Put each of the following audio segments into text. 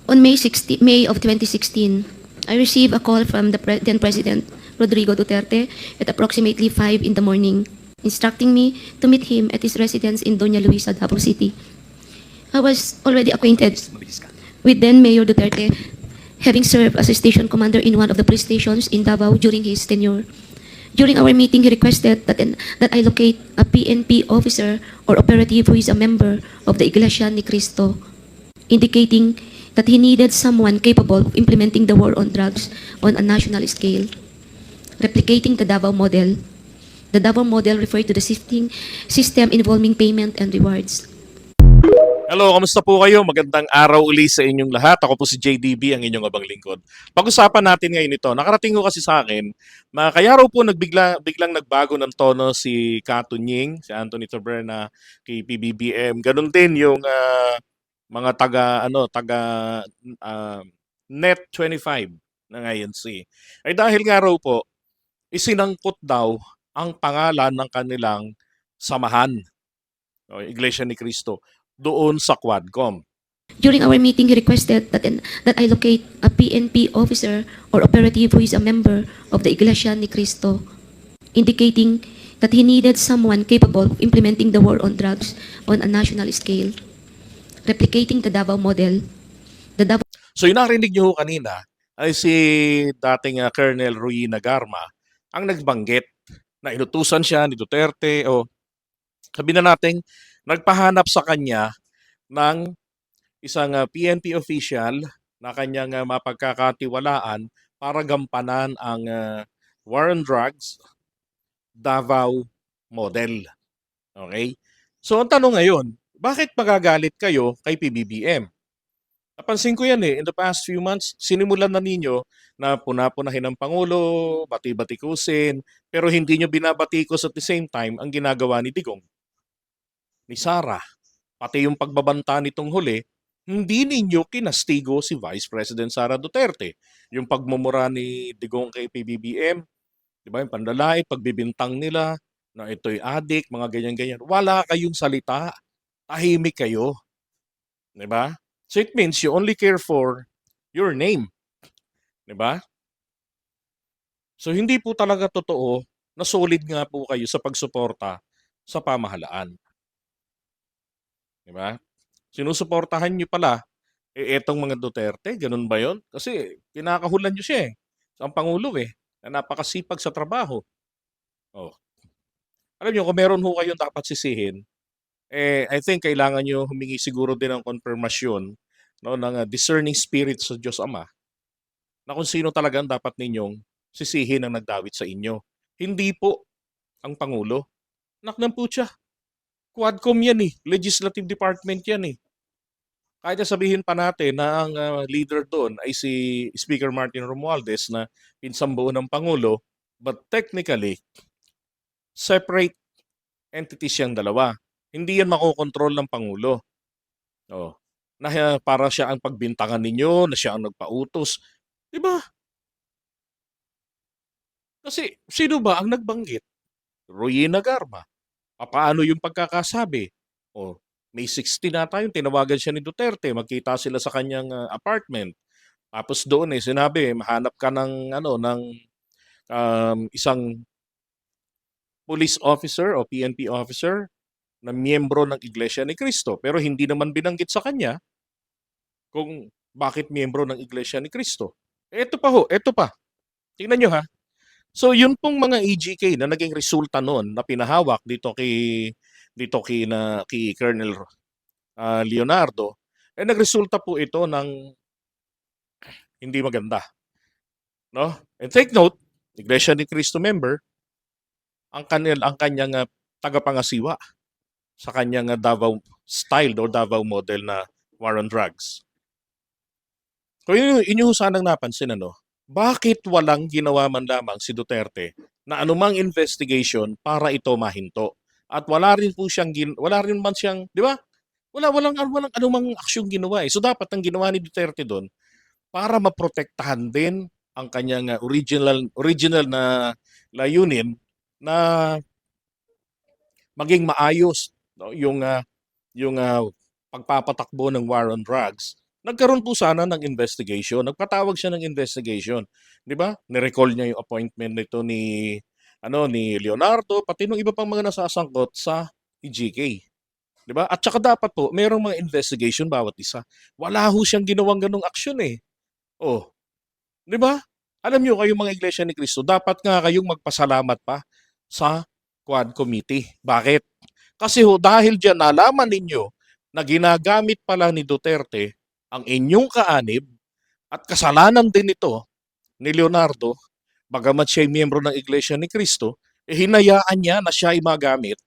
On May of 2016, I received a call from the then President Rodrigo Duterte at approximately 5 in the morning, instructing me to meet him at his residence in Doña Luisa, Davao City. I was already acquainted with then Mayor Duterte, having served as a station commander in one of the police stations in Davao during his tenure. During our meeting, he requested that I locate a PNP officer or operative who is a member of the Iglesia ni Cristo, indicating that he needed someone capable of implementing the war on drugs on a national scale. Replicating the Davao model, the Davao model referred to the system involving payment and rewards. Hello, kamusta po kayo? Magandang araw uli sa inyong lahat. Ako po si JDB, ang inyong abang lingkod. Pag-usapan natin ngayon ito. Nakarating ko kasi sa akin na kaya raw po biglang nagbago ng tono si Katunying, si Anthony Taberna kay PBBM. Ganun din yung mga taga Net 25 ng INC. Ay dahil nga raw po, isinangkot daw ang pangalan ng kanilang samahan, o Iglesia ni Cristo, doon sa Quadcom. During our meeting, he requested that I locate a PNP officer or operative who is a member of the Iglesia ni Cristo, indicating that he needed someone capable of implementing the war on drugs on a national scale. Replicating the Davao model, the Davao So yung narinig nyo kanina ay si dating Colonel Rui Nagarma ang nagbanggit na inutusan siya ni Duterte o sabi na natin nagpahanap sa kanya ng isang PNP official na kanyang mapagkakatiwalaan para gampanan ang war on drugs Davao model. Okay? So ang tanong ngayon, bakit magagalit kayo kay PBBM? Napansin ko yan in the past few months, sinimulan na ninyo na puna-punahin ng Pangulo, bati-batikusin, pero hindi nyo binabatikos at the same time ang ginagawa ni Digong, ni Sara, pati yung pagbabanta nitong huli, hindi ninyo kinastigo si Vice President Sara Duterte. Yung pagmumura ni Digong kay PBBM, di ba, yung pandalait, pagbibintang nila, na ito'y adik, mga ganyan-ganyan. Wala kayong salita, tahimik kayo. Di ba? So it means you only care for your name. Di ba? So hindi po talaga totoo na solid nga po kayo sa pagsuporta sa pamahalaan. Di ba? Sinusuportahan nyo pala, etong mga Duterte, ganun ba yon? Kasi kinakahulan nyo siya ang Pangulo na napakasipag sa trabaho. Oh. Alam nyo, kung meron ho kayong dapat sisihin, I think kailangan nyo humingi siguro din ng konfirmasyon, no, ng discerning spirit sa Diyos Ama na kung sino talagang dapat ninyong sisihin ang nagdawit sa inyo. Hindi po ang Pangulo. Naknan po siya. Quadcom yan Legislative Department yan Kahit na sabihin pa natin na ang leader doon ay si Speaker Martin Romualdez na pinsang buo ng Pangulo, but technically, separate entities yung dalawa. Hindi yan makokontrol ng Pangulo. Oh. Na para siya ang pagbintangan ninyo, na siya ang nagpautos. Di ba? Kasi sino ba ang nagbanggit? Roy Nagarma. Paano yung pagkakasabi? O, May 16 na tayo, tinawagan siya ni Duterte, magkita sila sa kanyang apartment. Tapos doon sinabi, mahanap ka ng isang police officer o PNP officer na miyembro ng Iglesia ni Cristo. Pero hindi naman binanggit sa kanya kung bakit miyembro ng Iglesia ni Cristo. Ito pa. Tingnan nyo ha. So yun pong mga EGK na naging resulta noon na pinahawak kay Colonel Leonardo, nagresulta po ito ng hindi maganda. No? And take note, Iglesia ni Cristo member, ang kanyang tagapangasiwa sa kanyang Davao style o Davao model na war on drugs. So inyo sanang napansin bakit walang ginawa man lamang si Duterte na anumang investigation para ito mahinto? At wala rin man siyang, di ba? Walang anumang aksyong ginawa So dapat ang ginawa ni Duterte doon para maprotektahan din ang kanyang original na layunin na maging maayos yung pagpapatakbo ng war on drugs Nagkaroon po sana ng investigation. Nagpatawag siya ng investigation, 'di ba? Ni-recall niya yung appointment nito ni Leonardo pati nung iba pang mga nasasangkot sa EGK, 'di ba? At saka dapat po merong mga investigation bawat isa. Wala ho siyang ginawang ganung aksyon eh. Oh, 'di ba? Alam niyo kayong mga Iglesia ni Cristo, dapat nga kayong magpasalamat pa sa Quad Committee. Bakit? Kasi ho, dahil diyan nalaman ninyo na ginagamit pala ni Duterte ang inyong kaanib at kasalanan din ito ni Leonardo, bagamat siya ay miyembro ng Iglesia ni Cristo, hinayaan niya na siya ay magamit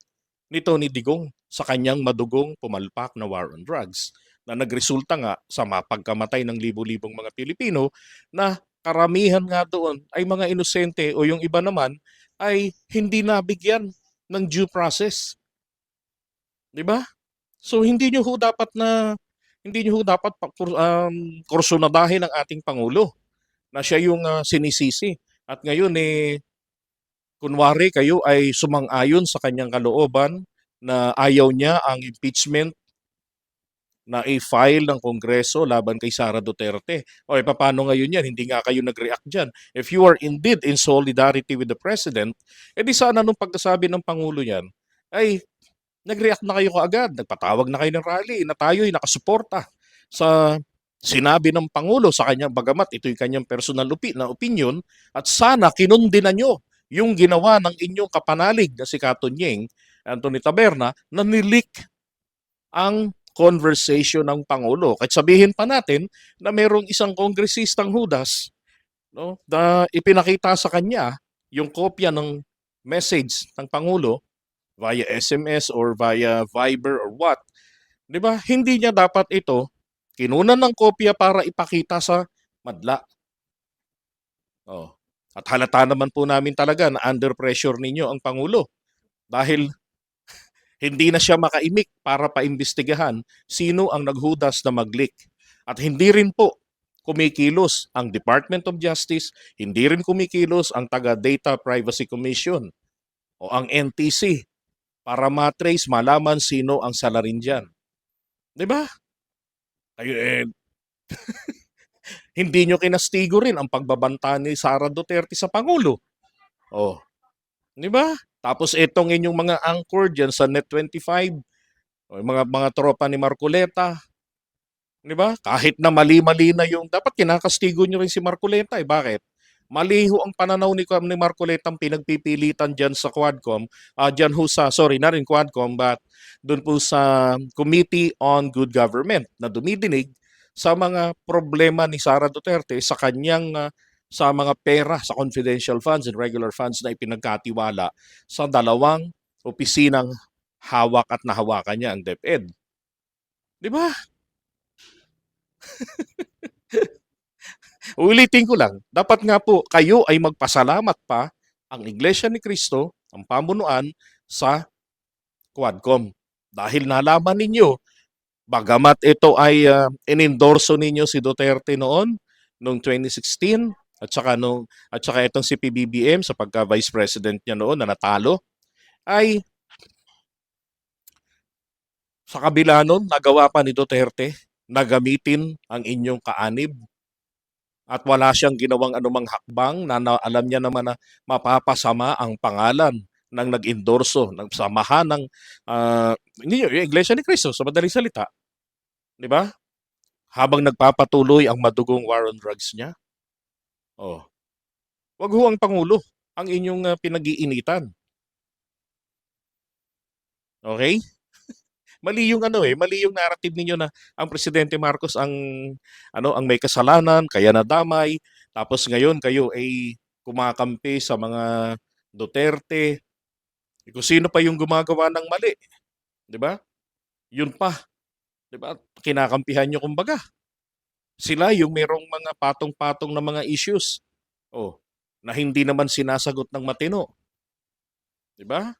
ni Tony Digong sa kanyang madugong pumalpak na war on drugs na nagresulta nga sa mapagkamatay ng libo-libong mga Pilipino na karamihan nga doon ay mga inosente o yung iba naman ay hindi nabigyan ng due process. 'Di ba? So hindi niyo ho dapat kursunadahin ang ating pangulo na siya yung sinisisi. At ngayon kunwari kayo ay sumang-ayon sa kanyang kalooban na ayaw niya ang impeachment na i-file ng Kongreso laban kay Sara Duterte. O paano ngayon yan? Hindi nga kayo nag-react dyan. If you are indeed in solidarity with the President, edi sana nung pagkasabi ng Pangulo yan, ay nag-react na kayo kaagad. Nagpatawag na kayo ng rally na tayo'y nakasuporta sa sinabi ng Pangulo sa kanyang bagamat ito'y kanyang personal na opinion at sana kinundina nyo yung ginawa ng inyong kapanalig na si Katunyeng, Anthony Taberna, na nilik ang conversation ng Pangulo. Kahit sabihin pa natin na merong isang kongresistang Judas, no, na ipinakita sa kanya yung kopya ng message ng Pangulo via SMS or via Viber or what, 'di ba? Hindi niya dapat ito kinunan ng kopya para ipakita sa madla. Oh. At halata naman po namin talaga na under pressure ninyo ang Pangulo dahil hindi na siya makaimik para paimbestigahan sino ang naghudas na mag-leak. At hindi rin po kumikilos ang Department of Justice, hindi rin kumikilos ang taga-Data Privacy Commission o ang NTC para matrace, malaman sino ang salarin dyan. Di ba? Kayo, hindi nyo kinastigo rin ang pagbabanta ni Sara Duterte sa Pangulo. Oh, di ba? Tapos itong inyong mga anchor dyan sa Net25, o yung mga tropa ni Marcoleta, di ba? Kahit na mali-mali na yung, dapat kinakastigo nyo rin si Marcoleta eh. Bakit? Maliho ang pananaw ni Marcoleta ang pinagpipilitan dyan sa Quadcom, dyan ho sa, sorry, na rin Quadcom, but doon po sa Committee on Good Government na dumidinig sa mga problema ni Sara Duterte sa kanyang sa mga pera, sa confidential funds and regular funds na ipinagkatiwala sa dalawang opisinang hawak at nahawakan niya ang DepEd. Di ba? Ulitin ko lang, dapat nga po kayo ay magpasalamat pa ang Iglesia ni Cristo, ang pamunuan sa Quadcom. Dahil nalaman ninyo, bagamat ito ay inendorso ninyo si Duterte noong 2016, at saka itong si PBBM sa pagka Vice President niya noon na natalo, ay sa kabila noon, nagawa pa ni Duterte na gamitin ang inyong kaanib at wala siyang ginawang anumang hakbang na alam niya naman na mapapasama ang pangalan ng nag-endorso, ng samahan ng yung Iglesia ni Cristo, sa madaling salita. Di ba? Habang nagpapatuloy ang madugong war on drugs niya. Oh. Wag ho ang Pangulo ang inyong pinag-iinitan. Okay? Mali yung mali yung narrative ninyo na ang Presidente Marcos ang may kasalanan, kaya nadamay. Tapos ngayon kayo ay kumakampi sa mga Duterte. Kung sino pa yung gumagawa ng mali, 'di ba? Yun pa, 'di ba? Kinakampihan niyo kumbaga. Sila yung merong mga patong-patong na mga issues. Oh, na hindi naman sinasagot ng matino, 'di ba?